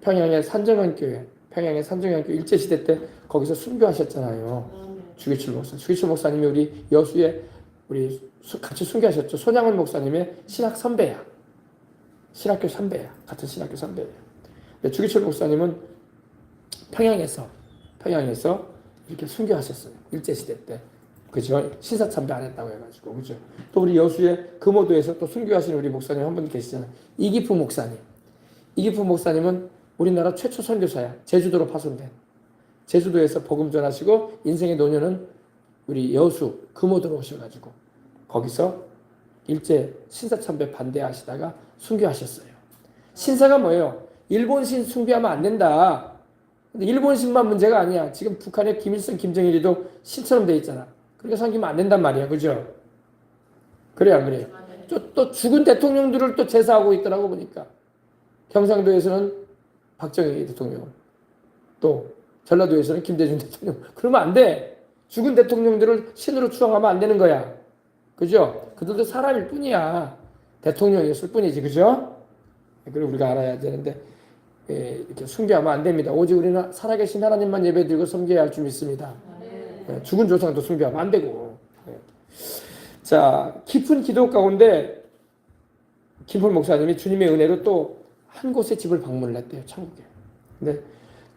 평양의 산정현교회, 평양의 산정현교회 일제시대 때 거기서 순교하셨잖아요. 주기철 목사. 주기철 목사님이 우리 여수에 같이 순교하셨죠. 손양원 목사님의 신학 선배야. 신학교 선배야. 같은 신학교 선배예요. 주기철 목사님은 평양에서 이렇게 순교하셨어요. 일제시대 때. 그죠? 신사참배 안 했다고 해가지고. 그죠? 또 우리 여수의 금오도에서 또 순교하신 우리 목사님 한 분 계시잖아요. 이기프 목사님. 이기프 목사님은 우리나라 최초 선교사야. 제주도로 파송된. 제주도에서 복음 전하시고 인생의 노년은 우리 여수 금오도로 오셔가지고 거기서 일제 신사참배 반대하시다가 순교하셨어요. 신사가 뭐예요? 일본신 숭배하면 안 된다. 근데 일본신만 문제가 아니야. 지금 북한의 김일성, 김정일이도 신처럼 돼 있잖아. 그렇게 섬기면 안 된단 말이야. 그죠? 그래요, 안 그래요? 또 죽은 대통령들을 또 제사하고 있더라고 보니까. 경상도에서는 박정희 대통령, 또 전라도에서는 김대중 대통령. 그러면 안 돼. 죽은 대통령들을 신으로 추앙하면 안 되는 거야. 그죠? 그들도 사람일 뿐이야. 대통령이었을 뿐이지. 그죠? 그리고 우리가 알아야 되는데 이렇게 숭배하면 안 됩니다. 오직 우리는 살아계신 하나님만 예배드리고 섬겨야 할 줄 믿습니다. 죽은 조상도 숭배하면 안 되고. 자, 깊은 기도 가운데 김폴 목사님이 주님의 은혜로 또 한 곳에 집을 방문을 했대요. 천국에. 근데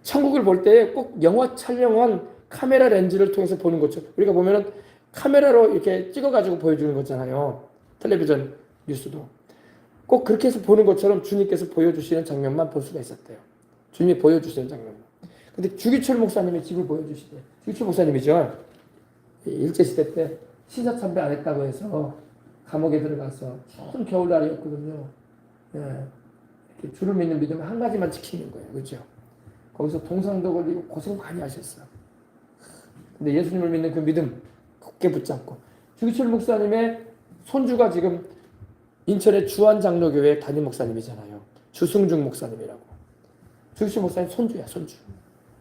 천국을 볼 때 꼭 영화 촬영한 카메라 렌즈를 통해서 보는 것처럼 우리가 보면은 카메라로 이렇게 찍어가지고 보여주는 거잖아요. 텔레비전 뉴스도. 꼭 그렇게 해서 보는 것처럼 주님께서 보여주시는 장면만 볼 수가 있었대요. 주님이 보여주시는 장면만. 근데 주기철 목사님의 집을 보여주시대요. 주기철 목사님이죠. 일제시대 때 신사참배 안 했다고 해서 감옥에 들어가서 추운 겨울날이었거든요. 예. 이렇게 주를 믿는 믿음을 한 가지만 지키는 거예요. 그죠? 거기서 동상도 걸리고 고생 많이 하셨어요. 근데 예수님을 믿는 그 믿음 굳게 붙잡고 주기철 목사님의 손주가 지금 인천의 주안장로교회 담임 목사님이잖아요. 주승중 목사님이라고. 주기철 목사님 손주야, 손주.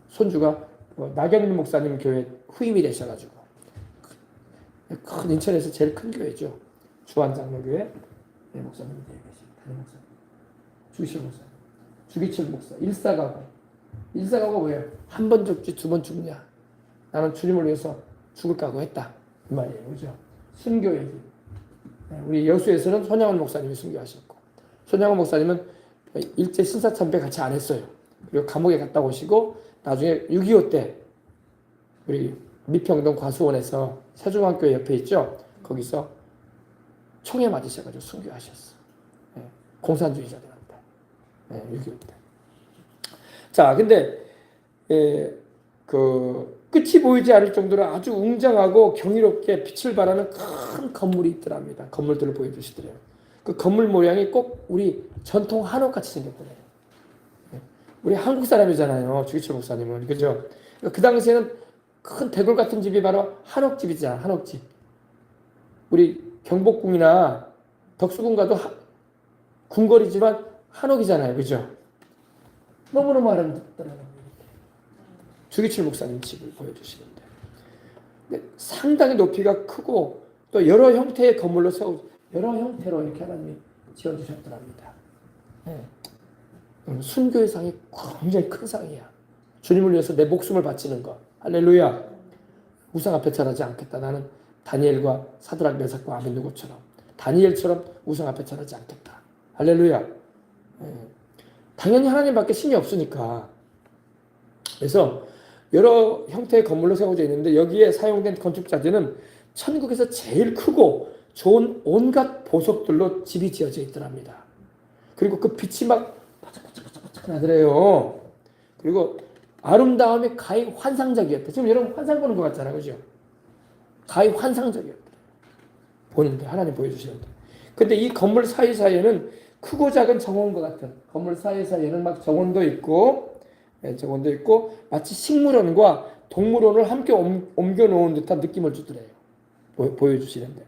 손주가 나경일 목사님 교회 후임이 되셔가지고 큰 인천에서 제일 큰 교회죠. 주안장로교회 목사님이 되어 계십니다. 담임 목사님. 주기철 목사님. 주기철 목사. 일사가고 뭐예요? 한 번 죽지 두 번 죽냐. 나는 주님을 위해서 죽을 각오했다. 그 말이에요. 그죠? 순교의 길. 우리 여수에서는 손양원 목사님이 순교하셨고 손양원 목사님은 일제 신사참배 같이 안 했어요. 그리고 감옥에 갔다 오시고 나중에 6.25 때 우리 미평동 과수원에서 세종학교 옆에 있죠. 거기서 총에 맞으셔가지고 순교하셨어. 공산주의자들한테. 6.25 때. 자, 근데 끝이 보이지 않을 정도로 아주 웅장하고 경이롭게 빛을 발하는 큰 건물이 있더랍니다. 건물들을 보여주시더래요. 그 건물 모양이 꼭 우리 전통 한옥같이 생겼더래요. 우리 한국 사람이잖아요. 주기철 목사님은. 그죠? 그 당시에는 큰 대골 같은 집이 바로 한옥집이잖아. 한옥집. 우리 경복궁이나 덕수궁 가도 궁궐이지만 한옥이잖아요. 그죠? 너무너무 아름답더라고요. 주기철 목사님 집을 보여주시는데 상당히 높이가 크고 또 여러 형태의 건물로 여러 형태로 이렇게 하나님이 지어주셨더랍니다. 순교의 상이 굉장히 큰 상이야. 주님을 위해서 내 목숨을 바치는 것. 할렐루야. 우상 앞에 절하지 않겠다. 나는 다니엘과 사드락 메삭과 아벤누고처럼 다니엘처럼 우상 앞에 절하지 않겠다. 할렐루야. 당연히 하나님밖에 신이 없으니까. 그래서 여러 형태의 건물로 세워져 있는데 여기에 사용된 건축자재는 천국에서 제일 크고 좋은 온갖 보석들로 집이 지어져 있더랍니다. 그리고 그 빛이 막 바짝바짝 나더래요. 그리고 아름다움이 가히 환상적이었다. 지금 여러분 환상 보는 것 같잖아요. 그죠? 가히 환상적이었다. 보는데 하나님 보여주시는데. 근데 이 건물 사이사이에는 크고 작은 정원과 같은 건물 사이사이에는 막 정원도 있고 마치 식물원과 동물원을 함께 옮겨 놓은 듯한 느낌을 주더래요. 보여주시는데.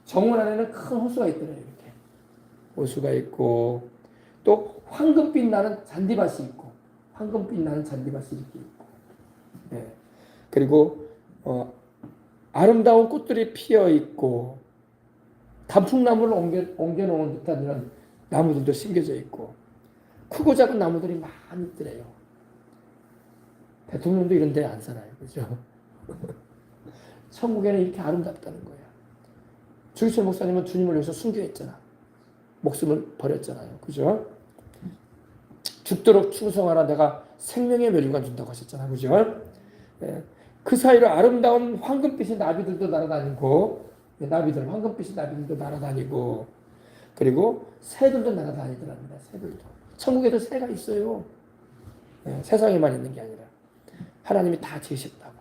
정원 안에는 큰 호수가 있더래요. 이렇게. 호수가 있고, 또 황금빛 나는 잔디밭이 있고, 이렇게 있고. 그리고, 아름다운 꽃들이 피어 있고, 단풍나무를 옮겨 놓은 듯한 이런 나무들도 심겨져 있고, 크고 작은 나무들이 많이 있더래요. 대통령도 이런 데 안 살아요. 그죠? 천국에는 이렇게 아름답다는 거예요. 주기철 목사님은 주님을 위해서 순교했잖아. 목숨을 버렸잖아요. 그죠? 죽도록 충성하라 내가 생명의 멸류관 준다고 하셨잖아. 그죠? 예. 그 사이로 아름다운 황금빛의 나비들도 날아다니고, 나비들, 황금빛의 나비들도 날아다니고, 그리고 새들도 날아다니더랍니다. 새들도. 천국에도 새가 있어요. 예. 세상에만 있는 게 아니라. 하나님이 다 지으셨다고.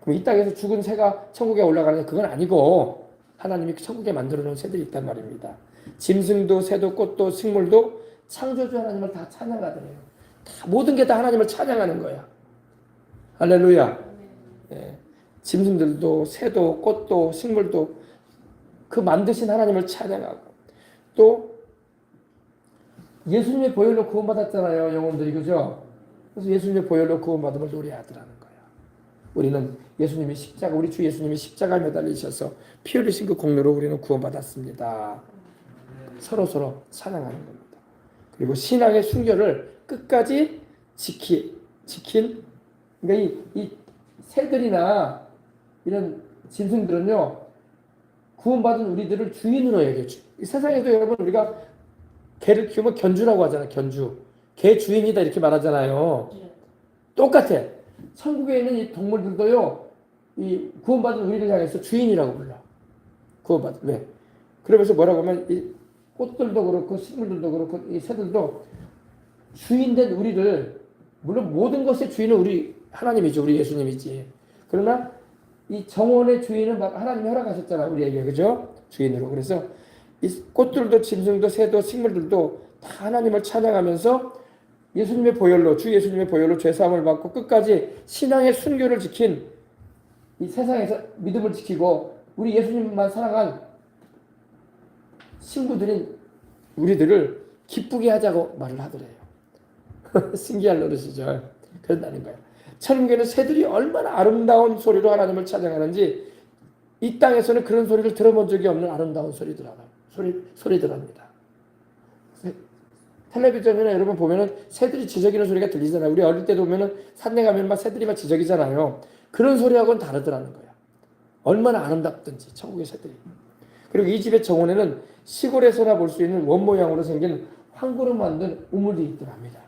그럼 이 땅에서 죽은 새가 천국에 올라가는 그건 아니고, 하나님이 천국에 만들어 놓은 새들이 있단 말입니다. 짐승도 새도 꽃도 식물도 창조주 하나님을 다 찬양하더래요. 다 모든 게 다 하나님을 찬양하는 거야. 할렐루야. 예. 짐승들도 새도 꽃도 식물도 그 만드신 하나님을 찬양하고 또 예수님의 보혈로 구원받았잖아요. 영혼들이. 그죠? 그래서 예수님의 보혈로 구원받음을 노래하더라는 거야. 우리는 예수님이 십자가 우리 주 예수님이 십자가에 매달리셔서 피 흘리신 그 공로로 우리는 구원받았습니다. 서로 찬양하는 겁니다. 그리고 신앙의 순결을 끝까지 지킨 그러니까 이 새들이나 이런 짐승들은요 구원받은 우리들을 주인으로 여겨줘. 이 세상에도 여러분 우리가 개를 키우면 견주라고 하잖아요. 견주. 개 주인이다 이렇게 말하잖아요. 똑같아. 천국에 있는 이 동물들도요 이 구원받은 우리를 향해서 주인이라고 불러. 구원받은 왜? 그러면서 뭐라고 하면 이 꽃들도 그렇고 식물들도 그렇고 이 새들도 주인된 우리를 물론 모든 것의 주인은 우리 하나님이죠. 우리 예수님이지. 그러나 이 정원의 주인은 하나님이 허락하셨잖아. 우리에게. 그죠? 주인으로. 그래서 이 꽃들도 짐승도 새도 식물들도 다 하나님을 찬양하면서 예수님의 보혈로 주 예수님의 보혈로 죄사함을 받고 끝까지 신앙의 순교를 지킨 이 세상에서 믿음을 지키고 우리 예수님만 사랑한 친구들인 우리들을 기쁘게 하자고 말을 하더래요. 신기할 노릇이죠. 그런다는 거예요. 천국에는 새들이 얼마나 아름다운 소리로 하나님을 찬양하는지 이 땅에서는 그런 소리를 들어본 적이 없는 아름다운 소리들합니다. 텔레비전이나 여러분 보면은 새들이 지저귀는 소리가 들리잖아요. 우리 어릴 때도 보면은 산에 가면 막 새들이 막 지저귀잖아요. 그런 소리하고는 다르더라는 거예요. 얼마나 아름답든지 천국의 새들이. 그리고 이 집의 정원에는 시골에서나 볼 수 있는 원 모양으로 생긴 황구로 만든 우물이 있더랍니다.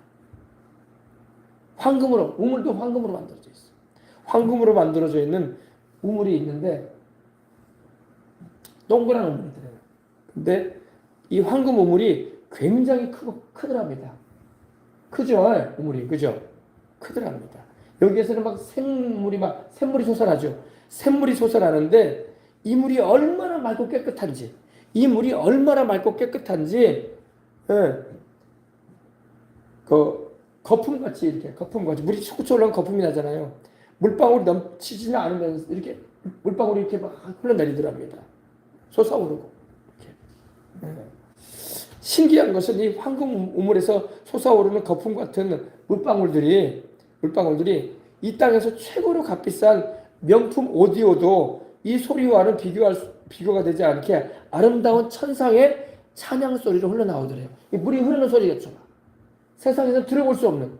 황금으로, 우물도 황금으로 만들어져 있어요. 황금으로 만들어져 있는 우물이 있는데 동그란 우물이더래요. 근데 이 황금 우물이 굉장히 크더랍니다. 크죠? 우물이. 그죠? 크더랍니다. 여기에서는 막 샘물이 솟아나죠. 샘물이 솟아나는데 이 물이 얼마나 맑고 깨끗한지 예, 그 거품같이 이렇게 거품같이 물이 솟구쳐 올라오는 거품이 나잖아요. 물방울이 넘치지는 않으면서 이렇게 물방울이 이렇게 막 흘러내리더랍니다. 솟아오르고 이렇게. 예. 신기한 것은 이 황금 우물에서 솟아오르는 거품 같은 물방울들이 이 땅에서 최고로 값비싼 명품 오디오도 이 소리와는 비교가 되지 않게 아름다운 천상의 찬양 소리로 흘러나오더래요. 물이 흐르는 소리겠죠. 세상에서 들어볼 수 없는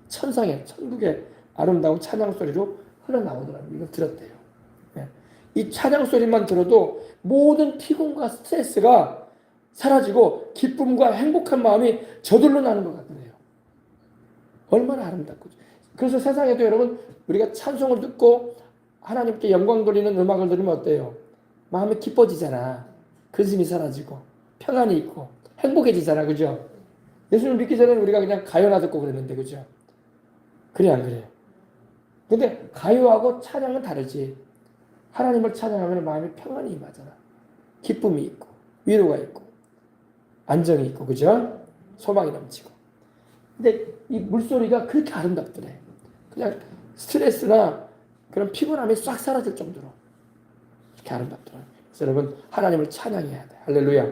천상의 천국의 아름다운 찬양 소리로 흘러나오더라고요. 이걸 들었대요. 이 찬양 소리만 들어도 모든 피곤과 스트레스가 사라지고 기쁨과 행복한 마음이 저절로 나는 것 같더래요. 얼마나 아름답고. 그래서 세상에도 여러분 우리가 찬송을 듣고 하나님께 영광 돌리는 음악을 들으면 어때요? 마음이 기뻐지잖아. 근심이 사라지고 평안이 있고 행복해지잖아. 그죠? 예수를 믿기 전에는 우리가 그냥 가요나 듣고 그랬는데 그죠? 그래 안 그래요? 근데 가요하고 찬양은 다르지. 하나님을 찬양하면 마음이 평안이 임하잖아. 기쁨이 있고 위로가 있고 안정이 있고 그죠? 소망이 넘치고. 근데 이 물소리가 그렇게 아름답더래. 그냥 스트레스나 그런 피곤함이 싹 사라질 정도로 이렇게 아름답더라. 그래서 여러분 하나님을 찬양해야 돼. 할렐루야.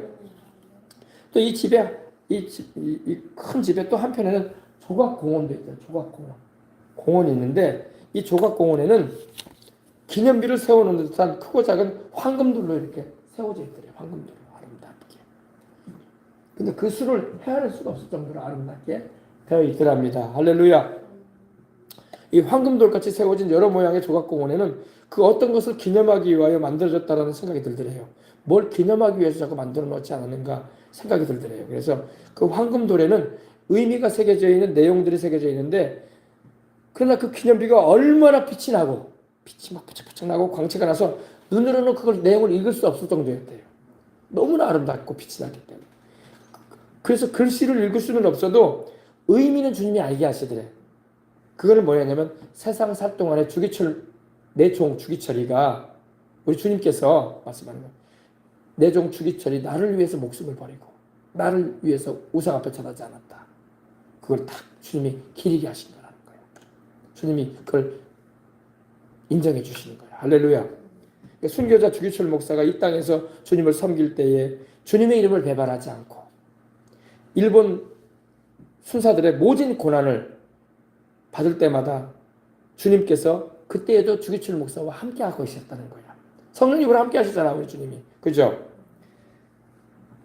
또 이 집에 이 큰 집에 또 한편에는 조각공원도 있어요. 조각공원. 공원이 있는데 이 조각공원에는 기념비를 세우는 듯한 크고 작은 황금들로 이렇게 세워져 있더래요. 황금들로 아름답게. 근데 그 수를 헤아릴 수가 없을 정도로 아름답게 되어 있더랍니다. 할렐루야. 이 황금돌같이 세워진 여러 모양의 조각공원에는 그 어떤 것을 기념하기 위하여 만들어졌다라는 생각이 들더래요. 뭘 기념하기 위해서 자꾸 만들어 놓지 않았는가 생각이 들더래요. 그래서 그 황금돌에는 의미가 새겨져 있는 내용들이 새겨져 있는데, 그러나 그 기념비가 얼마나 빛이 나고 빛이 막 부쩍부쩍 나고 광채가 나서 눈으로는 그걸 내용을 읽을 수 없을 정도였대요. 너무나 아름답고 빛이 나기 때문에. 그래서 글씨를 읽을 수는 없어도 의미는 주님이 알게 하시더래. 그거는 뭐였냐면 세상 살 동안에 주기철, 내 종 주기철이가, 우리 주님께서 말씀하는 거예요. 내 종 주기철이 나를 위해서 목숨을 버리고 나를 위해서 우상 앞에 절하지 않았다. 그걸 딱 주님이 기리게 하신 거라는 거예요. 주님이 그걸 인정해 주시는 거예요. 할렐루야. 그러니까 순교자 주기철 목사가 이 땅에서 주님을 섬길 때에 주님의 이름을 배반하지 않고 일본 순사들의 모진 고난을 받을 때마다 주님께서 그때에도 주기철 목사와 함께 하고 계셨다는 거야. 성령님으로 함께 하시잖아, 우리 주님이. 그죠?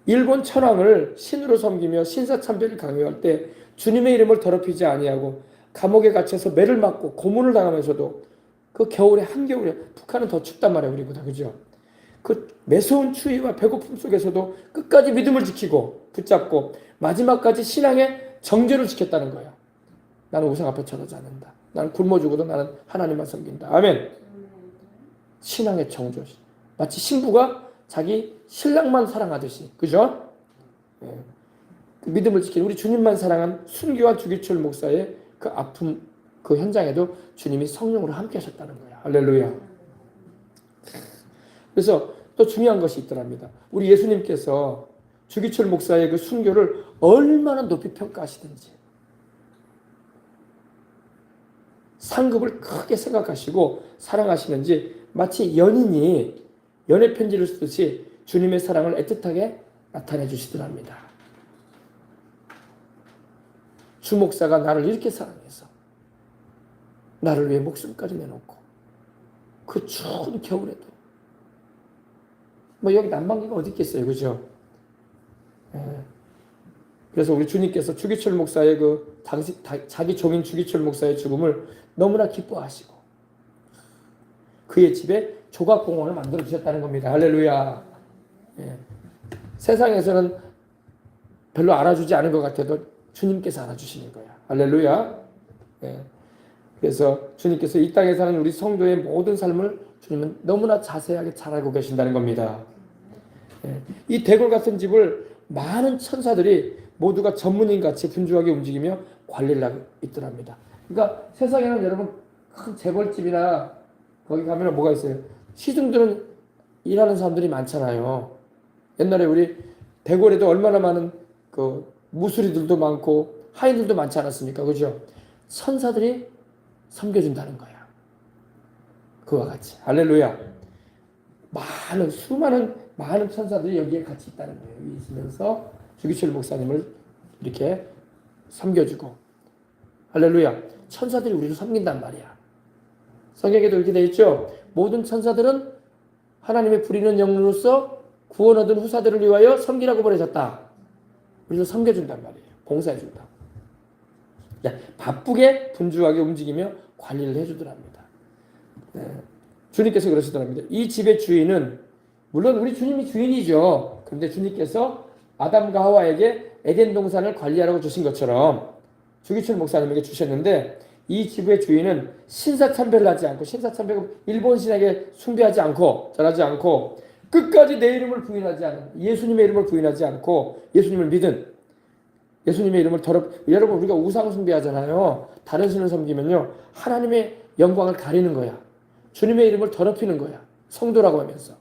일본 천황을 신으로 섬기며 신사참배를 강요할 때 주님의 이름을 더럽히지 아니하고 감옥에 갇혀서 매를 맞고 고문을 당하면서도 그 겨울에, 한겨울에, 북한은 더 춥단 말이야, 우리보다. 그죠? 그 매서운 추위와 배고픔 속에서도 끝까지 믿음을 지키고 붙잡고 마지막까지 신앙의 정죄를 지켰다는 거야. 나는 우상 앞에 절하지 않는다. 나는 굶어 죽어도 나는 하나님만 섬긴다. 아멘. 신앙의 정조. 마치 신부가 자기 신랑만 사랑하듯이. 그죠? 예. 그 믿음을 지킨 우리 주님만 사랑한 순교한 주기철 목사의 그 아픔, 그 현장에도 주님이 성령으로 함께 하셨다는 거야. 할렐루야. 그래서 또 중요한 것이 있더랍니다. 우리 예수님께서 주기철 목사의 그 순교를 얼마나 높이 평가하시든지 상급을 크게 생각하시고 사랑하시는지 마치 연인이 연애 편지를 쓰듯이 주님의 사랑을 애틋하게 나타내 주시더랍니다. 주 목사가 나를 이렇게 사랑해서 나를 위해 목숨까지 내놓고 그 추운 겨울에도 뭐 여기 난방기가 어디 있겠어요, 그죠? 그래서 우리 주님께서 주기철 목사의 그 자기 종인 주기철 목사의 죽음을 너무나 기뻐하시고 그의 집에 조각공원을 만들어 주셨다는 겁니다. 할렐루야. 예. 세상에서는 별로 알아주지 않은 것 같아도 주님께서 알아주시는 거야. 할렐루야. 예. 그래서 주님께서 이 땅에 사는 우리 성도의 모든 삶을 주님은 너무나 자세하게 잘 알고 계신다는 겁니다. 예. 이 대궐 같은 집을 많은 천사들이 모두가 전문인같이 분주하게 움직이며 관리를 하고 있더랍니다. 그러니까 세상에는 여러분 큰 재벌집이나 거기 가면 뭐가 있어요? 시중들은 일하는 사람들이 많잖아요. 옛날에 우리 대궐에도 얼마나 많은 그 무술이들도 많고 하인들도 많지 않았습니까? 그죠? 천사들이 섬겨준다는 거야. 그와 같이. 할렐루야. 많은 천사들이 여기에 같이 있다는 거예요. 여기 있으면서 주기철 목사님을 이렇게 섬겨주고. 할렐루야. 천사들이 우리를 섬긴단 말이야. 성경에도 이렇게 되어 있죠. 모든 천사들은 하나님의 부리는 영으로서 구원 얻은 후사들을 위하여 섬기라고 보내졌다. 우리를 섬겨준단 말이에요. 봉사해준다. 바쁘게 분주하게 움직이며 관리를 해주더랍니다. 네. 주님께서 그러시더랍니다. 이 집의 주인은 물론 우리 주님이 주인이죠. 그런데 주님께서 아담과 하와에게 에덴 동산을 관리하라고 주신 것처럼 주기철 목사님에게 주셨는데 이 집의 주인은 신사참배를 하지 않고 신사참배가 일본 신에게 숭배하지 않고 절하지 않고 끝까지 내 이름을 부인하지 않은 예수님의 이름을 부인하지 않고 예수님을 믿은 예수님의 이름을 여러분 우리가 우상 숭배하잖아요. 다른 신을 섬기면요 하나님의 영광을 가리는 거야. 주님의 이름을 더럽히는 거야. 성도라고 하면서.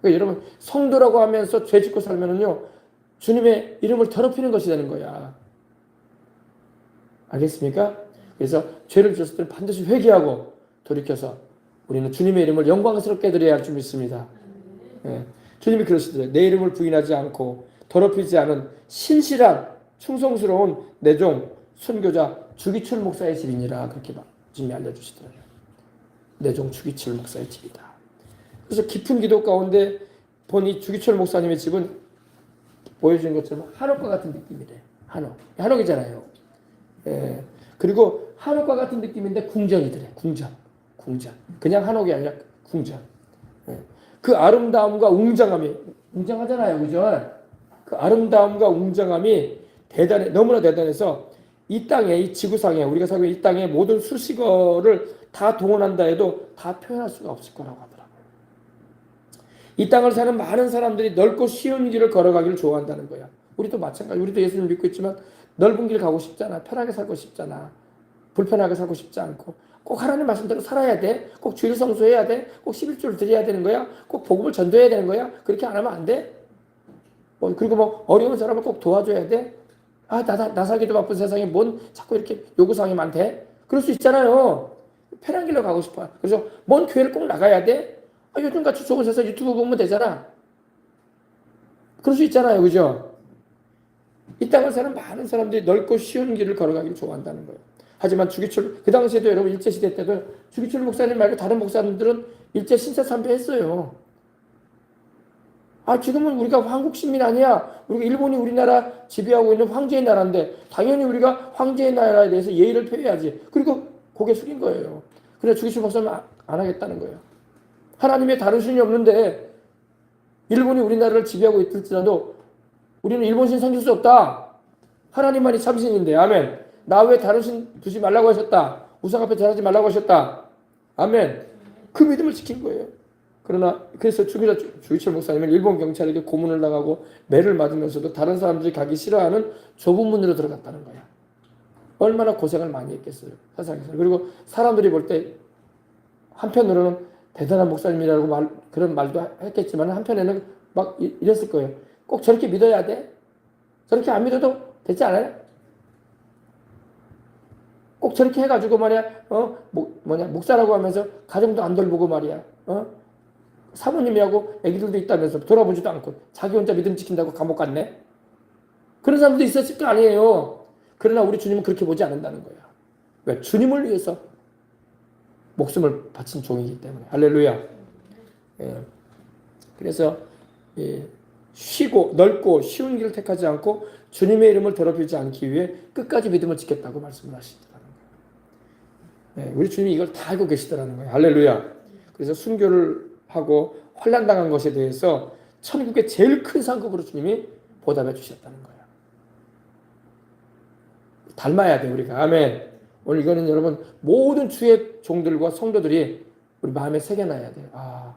그러니까 여러분 성도라고 하면서 죄 짓고 살면은요 주님의 이름을 더럽히는 것이 되는 거야. 알겠습니까? 그래서 죄를 지었을 때는 반드시 회개하고 돌이켜서 우리는 주님의 이름을 영광스럽게 드려야 할 줄 믿습니다. 예. 주님이 그러시더래요. 내 이름을 부인하지 않고 더럽히지 않은 신실한 충성스러운 내 종 순교자 주기철 목사의 집이니라 그렇게 주님이 알려주시더라고요. 내 종 주기철 목사의 집이다. 그래서 깊은 기도 가운데 보니 주기철 목사님의 집은 보여주는 것처럼 한옥과 같은 느낌이래. 한옥이잖아요. 예. 그리고 한옥과 같은 느낌인데 궁전이더래. 궁전. 그냥 한옥이 아니라 궁전. 예. 그 아름다움과 웅장하잖아요. 그죠? 그 아름다움과 웅장함이 너무나 대단해서 이 땅에, 이 지구상에, 우리가 살고 있는 이 땅에 모든 수식어를 다 동원한다 해도 다 표현할 수가 없을 거라고 하더라고요. 이 땅을 사는 많은 사람들이 넓고 쉬운 길을 걸어가기를 좋아한다는 거야. 우리도 마찬가지. 우리도 예수님을 믿고 있지만 넓은 길 가고 싶잖아. 편하게 살고 싶잖아. 불편하게 살고 싶지 않고 꼭 하나님 말씀대로 살아야 돼. 꼭 주일 성수해야 돼. 꼭 11조를 드려야 되는 거야. 꼭 복음을 전도해야 되는 거야. 그렇게 안 하면 안 돼. 그리고 어려운 사람을 꼭 도와줘야 돼. 나 살기도 바쁜 세상에 뭔 자꾸 이렇게 요구사항이 많대. 그럴 수 있잖아요. 편한 길로 가고 싶어요. 그래서 먼 교회를 꼭 나가야 돼. 요즘같이 좋은 세상 유튜브 보면 되잖아. 그럴 수 있잖아요. 그죠? 이 땅을 사는 많은 사람들이 넓고 쉬운 길을 걸어가기를 좋아한다는 거예요. 하지만 그 당시에도 여러분 일제시대 때도 주기철 목사님 말고 다른 목사님들은 일제 신사참배했어요. 지금은 우리가 한국 시민 아니야. 우리가 일본이 우리나라 지배하고 있는 황제의 나라인데 당연히 우리가 황제의 나라에 대해서 예의를 표해야지. 그리고 고개 숙인 거예요. 그래서 주기철 목사님은 안 하겠다는 거예요. 하나님의 다른 신이 없는데 일본이 우리나라를 지배하고 있을지라도 우리는 일본 신 섬길 수 없다. 하나님만이 참신인데. 아멘. 나 왜 다른 신 두지 말라고 하셨다. 우상 앞에 절하지 말라고 하셨다. 아멘. 그 믿음을 지킨 거예요. 그래서 주기철 목사님은 일본 경찰에게 고문을 당하고 매를 맞으면서도 다른 사람들이 가기 싫어하는 좁은 문으로 들어갔다는 거야. 얼마나 고생을 많이 했겠어요. 세상에서. 그리고 사람들이 볼 때 한편으로는 대단한 목사님이라고 그런 말도 했겠지만 한편에는 막 이랬을 거예요. 꼭 저렇게 믿어야 돼? 저렇게 안 믿어도 되지 않아요? 꼭 저렇게 해가지고 말이야, 목사라고 하면서 가정도 안 돌보고 말이야, 사모님이하고 애기들도 있다면서 돌아보지도 않고 자기 혼자 믿음 지킨다고 감옥 갔네? 그런 사람도 있었을 거 아니에요. 그러나 우리 주님은 그렇게 보지 않는다는 거야. 왜? 주님을 위해서 목숨을 바친 종이기 때문에. 할렐루야. 예. 그래서 쉬고 넓고 쉬운 길을 택하지 않고 주님의 이름을 더럽히지 않기 위해 끝까지 믿음을 지켰다고 말씀을 하시더라는 거예요. 예. 우리 주님이 이걸 다 알고 계시더라는 거예요. 할렐루야. 그래서 순교를 하고 환난당한 것에 대해서 천국의 제일 큰 상급으로 주님이 보답해 주셨다는 거예요. 닮아야 돼 우리가. 아멘. 오늘 이거는 여러분 모든 주의 종들과 성도들이 우리 마음에 새겨놔야 돼요.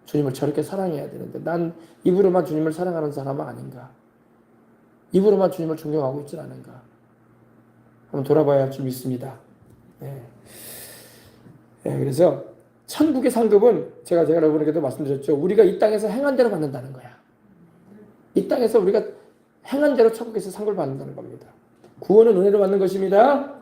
주님을 저렇게 사랑해야 되는데 난 입으로만 주님을 사랑하는 사람은 아닌가. 입으로만 주님을 존경하고 있지 않은가. 한번 돌아봐야 할 줄 믿습니다. 그래서 천국의 상급은 제가 여러분에게도 말씀드렸죠. 우리가 이 땅에서 행한 대로 받는다는 거야. 이 땅에서 우리가 행한 대로 천국에서 상급을 받는다는 겁니다. 구원은 은혜로 받는 것입니다.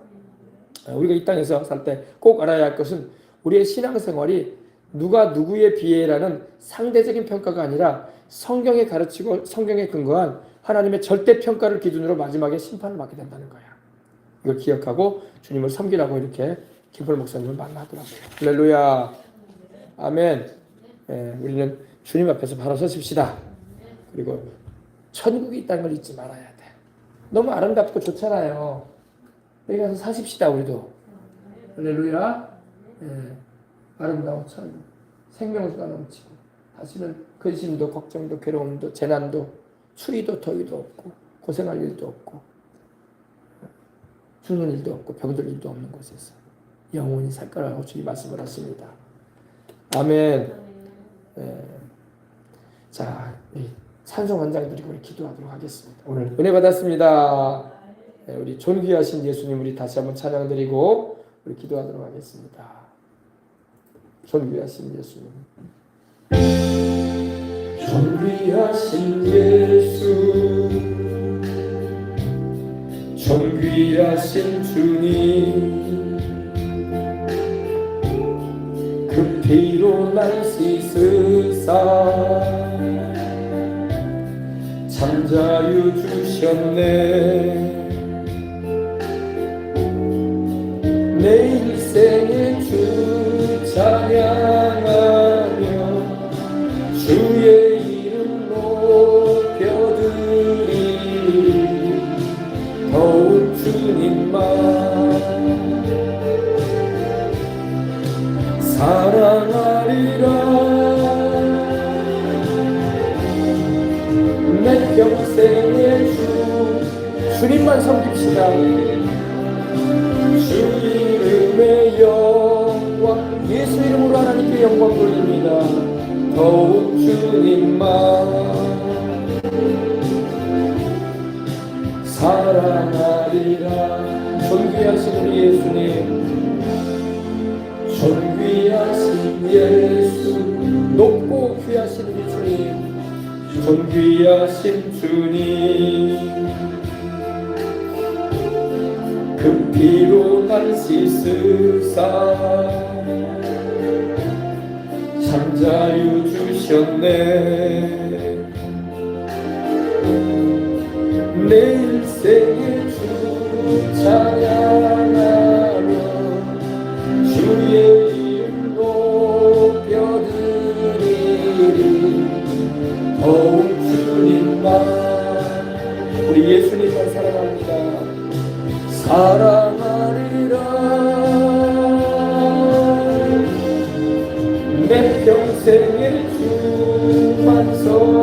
우리가 이 땅에서 살 때 꼭 알아야 할 것은 우리의 신앙생활이 누가 누구에 비해라는 상대적인 평가가 아니라 성경에 가르치고 성경에 근거한 하나님의 절대 평가를 기준으로 마지막에 심판을 받게 된다는 거야. 이걸 기억하고 주님을 섬기라고 이렇게 김포 목사님을 만나더라고요. 할렐루야. 아멘. 우리는 주님 앞에서 바로 서십시다. 그리고 천국이 있다는 걸 잊지 말아야 돼. 너무 아름답고 좋잖아요. 여기 가서 사십시다. 우리도. 할렐루야. 아름다운 천국. 생명수가 넘치고 다시는 근심도 걱정도 괴로움도 재난도 추위도 더위도 없고 고생할 일도 없고 죽는 일도 없고 병들 일도 없는 곳에서 영원히 살 거라고 주님 말씀을 하십니다. 아멘. 자, 찬송 한 장 드리고 우리 기도하도록 하겠습니다. 오늘 은혜 받았습니다. 우리 존귀하신 예수님 우리 다시 한번 찬양 드리고 우리 기도하도록 하겠습니다. 존귀하신 예수님. 존귀하신 예수, 존귀하신 주님, 그 피로 날 씻으사 참자유 주셨네. 내 인생의 주 찬양하며 주의 이름 높여드리네. 주님만 사랑하리라. 내 평생의 주님만 섬깁시다. 주 이름의 영광, 예수 이름으로 하나님께 영광 돌립니다. 더욱 주님만 사랑하리라. 존귀하신 우리 예수님, 존귀하신 예수, 높고 귀하신 우리 주님, 존귀하신 주님, 그 피로 날 씻으사 참자유 주셨네. 내 일생의 주 찬양하며 주의 이름 높여드리리. 더욱 주님만, 우리 예수님만 사랑합니다. 사랑하리라. 내 평생의 주만 서